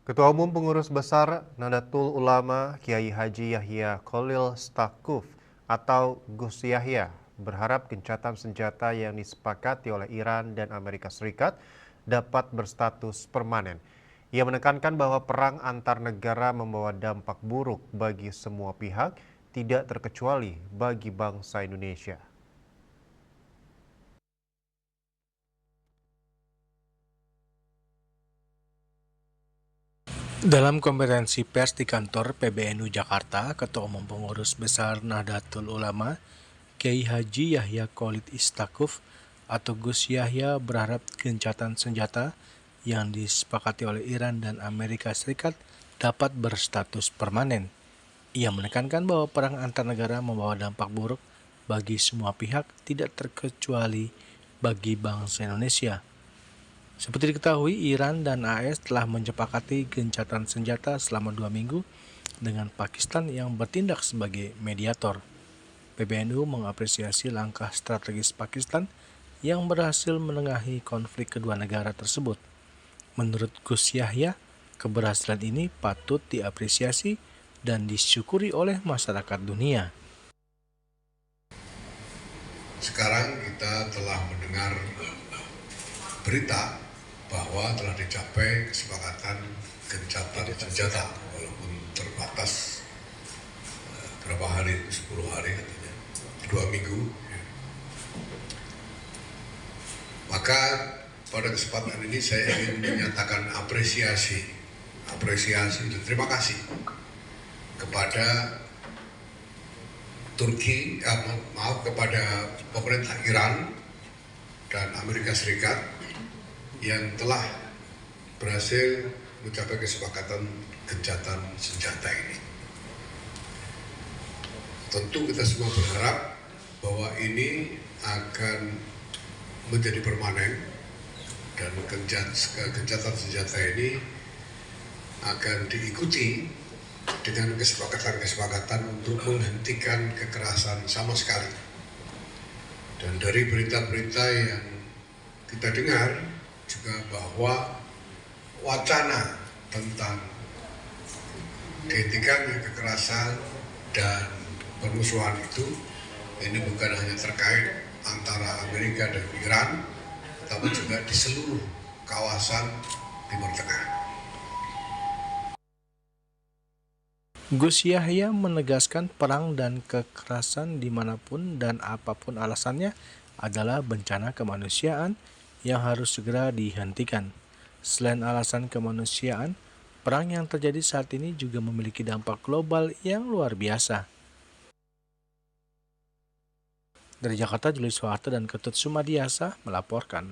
Ketua Umum Pengurus Besar Nahdlatul Ulama Kiai Haji Yahya Khalil Stakuf atau Gus Yahya berharap gencatan senjata yang disepakati oleh Iran dan Amerika Serikat dapat berstatus permanen. Ia menekankan bahwa perang antar negara membawa dampak buruk bagi semua pihak, tidak terkecuali bagi bangsa Indonesia. Dalam konferensi pers di kantor PBNU Jakarta, Ketua Umum Pengurus Besar Nahdlatul Ulama, Kiai Haji Yahya Khalil Stakuf atau Gus Yahya berharap gencatan senjata yang disepakati oleh Iran dan Amerika Serikat dapat berstatus permanen. Ia menekankan bahwa perang antar negara membawa dampak buruk bagi semua pihak, tidak terkecuali bagi bangsa Indonesia. Seperti diketahui, Iran dan AS telah menyepakati gencatan senjata selama 2 minggu dengan Pakistan yang bertindak sebagai mediator. PBNU mengapresiasi langkah strategis Pakistan yang berhasil menengahi konflik kedua negara tersebut. Menurut Gus Yahya, keberhasilan ini patut diapresiasi dan disyukuri oleh masyarakat dunia. Sekarang kita telah mendengar berita bahwa telah dicapai kesepakatan gencatan senjata walaupun terbatas berapa hari, 10 hari katanya, 2 minggu. Maka pada kesempatan ini saya ingin menyatakan apresiasi dan terima kasih kepada kepada pemerintah Iran dan Amerika Serikat yang telah berhasil mencapai kesepakatan gencatan senjata ini. Tentu kita semua berharap bahwa ini akan menjadi permanen dan gencatan senjata ini akan diikuti dengan kesepakatan untuk menghentikan kekerasan sama sekali. Dan dari berita-berita yang kita dengar juga bahwa wacana tentang dihentikannya kekerasan dan permusuhan itu ini bukan hanya terkait antara Amerika dan Iran, tapi juga di seluruh kawasan Timur Tengah. Gus Yahya menegaskan perang dan kekerasan dimanapun dan apapun alasannya adalah bencana kemanusiaan yang harus segera dihentikan. Selain alasan kemanusiaan, perang yang terjadi saat ini juga memiliki dampak global yang luar biasa. Dari Jakarta, Julius Soeharto dan Ketut Sumadiasa melaporkan.